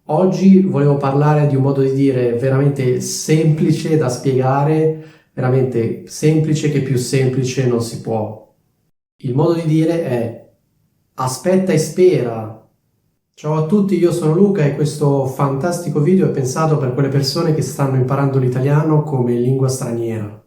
Oggi volevo parlare di un modo di dire veramente semplice da spiegare, veramente semplice che più semplice non si può. Il modo di dire è aspetta e spera. Ciao a tutti, io sono Luca e questo fantastico video è pensato per quelle persone che stanno imparando l'italiano come lingua straniera.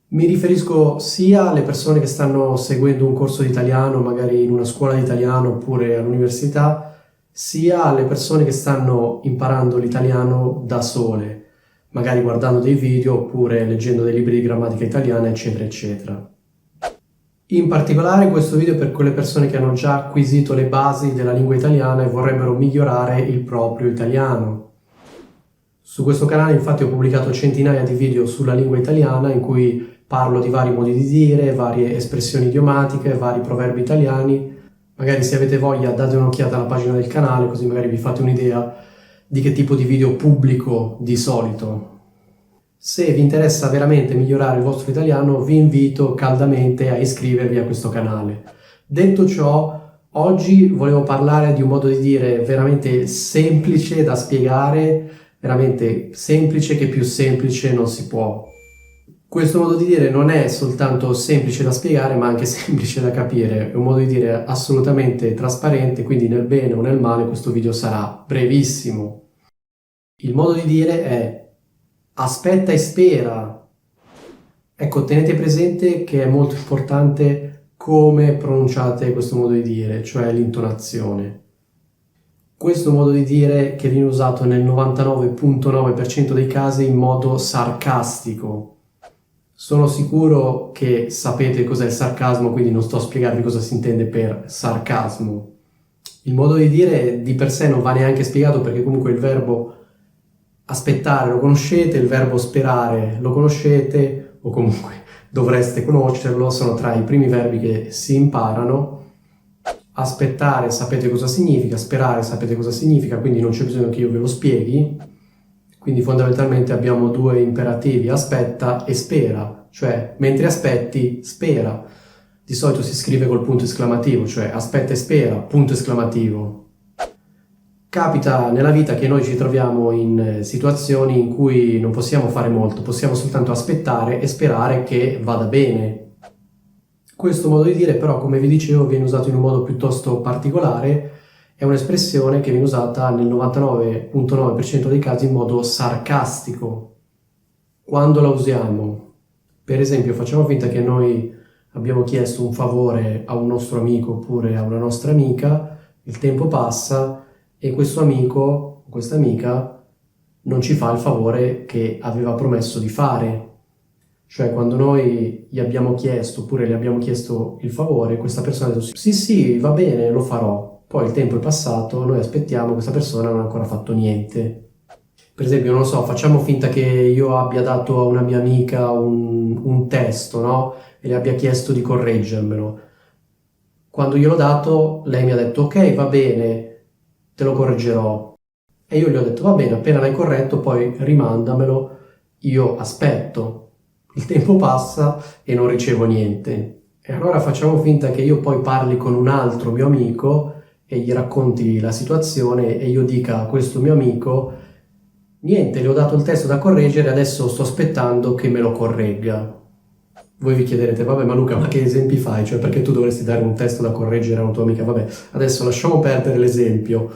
Mi riferisco sia alle persone che stanno seguendo un corso di italiano, magari in una scuola di italiano oppure all'università, sia alle persone che stanno imparando l'italiano da sole, magari guardando dei video oppure leggendo dei libri di grammatica italiana, eccetera, eccetera. In particolare questo video è per quelle persone che hanno già acquisito le basi della lingua italiana e vorrebbero migliorare il proprio italiano. Su questo canale infatti ho pubblicato centinaia di video sulla lingua italiana in cui parlo di vari modi di dire, varie espressioni idiomatiche, vari proverbi italiani. Magari se avete voglia date un'occhiata alla pagina del canale così magari vi fate un'idea di che tipo di video pubblico di solito. Se vi interessa veramente migliorare il vostro italiano vi invito caldamente a iscrivervi a questo canale. Detto ciò, oggi volevo parlare di un modo di dire veramente semplice da spiegare, veramente semplice che più semplice non si può. Questo modo di dire non è soltanto semplice da spiegare, ma anche semplice da capire. È un modo di dire assolutamente trasparente, quindi nel bene o nel male questo video sarà brevissimo. Il modo di dire è aspetta e spera. Ecco, tenete presente che è molto importante come pronunciate questo modo di dire, cioè l'intonazione. Questo modo di dire che viene usato nel 99,9% dei casi in modo sarcastico. Sono sicuro che sapete cos'è il sarcasmo, quindi non sto a spiegarvi cosa si intende per sarcasmo. Il modo di dire di per sé non va neanche spiegato perché comunque il verbo aspettare lo conoscete, il verbo sperare lo conoscete o comunque dovreste conoscerlo, sono tra i primi verbi che si imparano. Aspettare sapete cosa significa, sperare sapete cosa significa, quindi non c'è bisogno che io ve lo spieghi. Quindi fondamentalmente abbiamo due imperativi, aspetta e spera, cioè mentre aspetti, spera. Di solito si scrive col punto esclamativo, cioè aspetta e spera, punto esclamativo. Capita nella vita che noi ci troviamo in situazioni in cui non possiamo fare molto, possiamo soltanto aspettare e sperare che vada bene. Questo modo di dire però, come vi dicevo, viene usato in un modo piuttosto particolare. È un'espressione che viene usata nel 99,9% dei casi in modo sarcastico. Quando la usiamo? Per esempio, facciamo finta che noi abbiamo chiesto un favore a un nostro amico oppure a una nostra amica, il tempo passa e questo amico o questa amica non ci fa il favore che aveva promesso di fare. Cioè, quando noi gli abbiamo chiesto oppure le abbiamo chiesto il favore, questa persona ha detto sì, sì, va bene, lo farò. Poi il tempo è passato, noi aspettiamo, questa persona non ha ancora fatto niente. Per esempio, non lo so, facciamo finta che io abbia dato a una mia amica un testo, no? E le abbia chiesto di correggermelo. Quando gliel'ho dato, lei mi ha detto ok, va bene, te lo correggerò. E io gli ho detto va bene, appena l'hai corretto, poi rimandamelo, io aspetto. Il tempo passa e non ricevo niente. E allora facciamo finta che io poi parli con un altro mio amico e gli racconti la situazione e io dica a questo mio amico niente, le ho dato il testo da correggere, adesso sto aspettando che me lo corregga. Voi vi chiederete, vabbè ma Luca, ma che esempi fai? Cioè perché tu dovresti dare un testo da correggere a una tua amica? Vabbè, adesso lasciamo perdere l'esempio.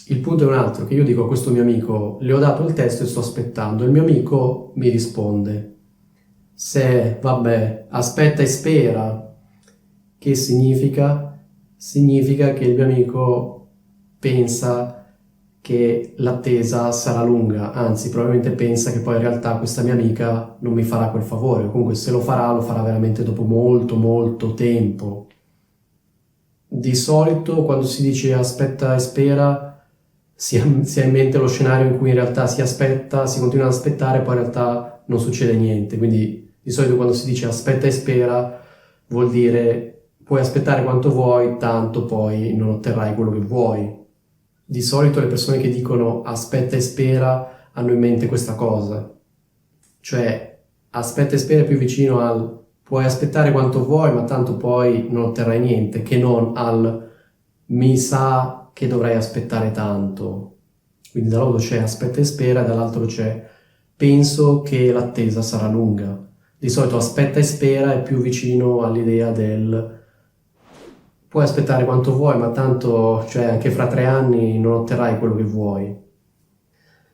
Il punto è un altro, che io dico a questo mio amico, le ho dato il testo e sto aspettando. Il mio amico mi risponde, se, vabbè, aspetta e spera. Che significa? Significa che il mio amico pensa che l'attesa sarà lunga, anzi probabilmente pensa che poi in realtà questa mia amica non mi farà quel favore, o comunque se lo farà veramente dopo molto molto tempo. Di solito quando si dice aspetta e spera si ha in mente lo scenario in cui in realtà si aspetta, si continua ad aspettare e poi in realtà non succede niente. Quindi di solito quando si dice aspetta e spera vuol dire puoi aspettare quanto vuoi, tanto poi non otterrai quello che vuoi. Di solito le persone che dicono aspetta e spera hanno in mente questa cosa, cioè aspetta e spera è più vicino al puoi aspettare quanto vuoi ma tanto poi non otterrai niente, che non al mi sa che dovrai aspettare tanto. Quindi da un lato c'è aspetta e spera e dall'altro c'è penso che l'attesa sarà lunga. Di solito aspetta e spera è più vicino all'idea del puoi aspettare quanto vuoi, ma tanto, cioè, anche fra 3 anni non otterrai quello che vuoi.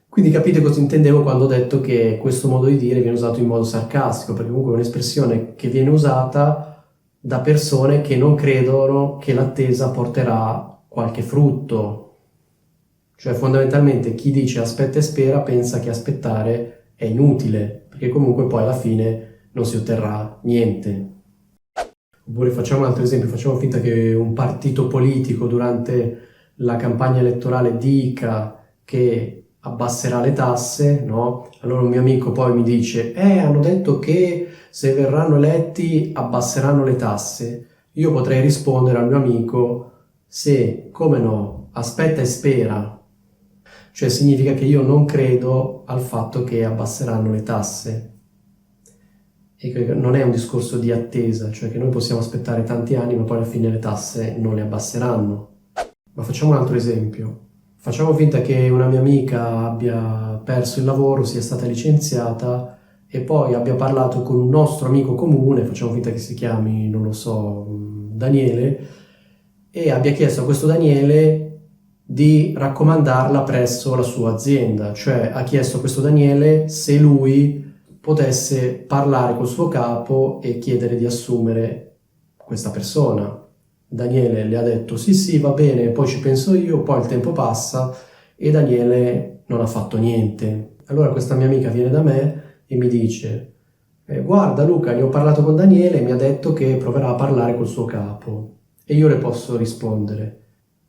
Quindi capite cosa intendevo quando ho detto che questo modo di dire viene usato in modo sarcastico, perché comunque è un'espressione che viene usata da persone che non credono che l'attesa porterà qualche frutto. Cioè fondamentalmente chi dice aspetta e spera pensa che aspettare è inutile, perché comunque poi alla fine non si otterrà niente. Oppure facciamo un altro esempio, facciamo finta che un partito politico durante la campagna elettorale dica che abbasserà le tasse, no? Allora un mio amico poi mi dice, hanno detto che se verranno eletti abbasseranno le tasse. Io potrei rispondere al mio amico, se, come no, aspetta e spera. Cioè significa che io non credo al fatto che abbasseranno le tasse. E che non è un discorso di attesa, cioè che noi possiamo aspettare tanti anni ma poi alla fine le tasse non le abbasseranno. Ma facciamo un altro esempio. Facciamo finta che una mia amica abbia perso il lavoro, sia stata licenziata e poi abbia parlato con un nostro amico comune, facciamo finta che si chiami, non lo so, Daniele, e abbia chiesto a questo Daniele di raccomandarla presso la sua azienda, cioè ha chiesto a questo Daniele se lui potesse parlare col suo capo e chiedere di assumere questa persona. Daniele le ha detto sì sì va bene, poi ci penso io, poi il tempo passa e Daniele non ha fatto niente. Allora questa mia amica viene da me e mi dice guarda Luca, ne ho parlato con Daniele e mi ha detto che proverà a parlare col suo capo. E io le posso rispondere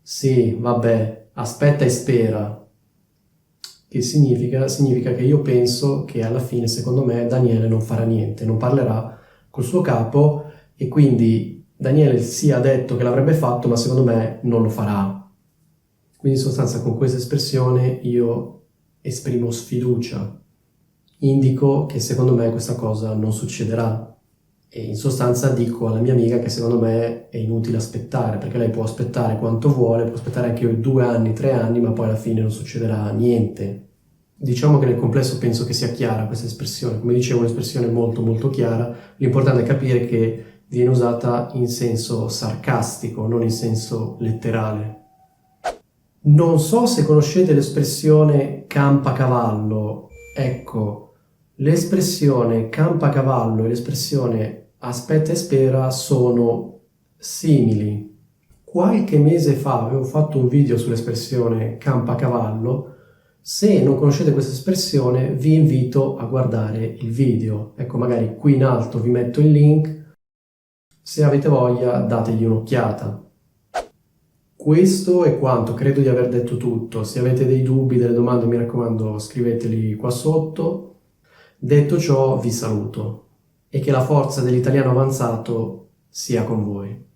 sì, vabbè, aspetta e spera. Che significa? Significa che io penso che alla fine, secondo me, Daniele non farà niente, non parlerà col suo capo e quindi Daniele sì ha detto che l'avrebbe fatto, ma secondo me non lo farà. Quindi in sostanza con questa espressione io esprimo sfiducia, indico che secondo me questa cosa non succederà. E in sostanza dico alla mia amica che secondo me è inutile aspettare, perché lei può aspettare quanto vuole, può aspettare anche 2 anni, 3 anni, ma poi alla fine non succederà niente. Diciamo che nel complesso penso che sia chiara questa espressione, come dicevo è un'espressione molto molto chiara, l'importante è capire che viene usata in senso sarcastico, non in senso letterale. Non so se conoscete l'espressione campacavallo, ecco, l'espressione campacavallo e l'espressione aspetta e spera sono simili. Qualche mese fa avevo fatto un video sull'espressione campacavallo. Se non conoscete questa espressione vi invito a guardare il video. Ecco, magari qui in alto vi metto il link. Se avete voglia dategli un'occhiata. Questo è quanto, credo di aver detto tutto. Se avete dei dubbi, delle domande, mi raccomando, scriveteli qua sotto. Detto ciò, vi saluto e che la forza dell'italiano avanzato sia con voi.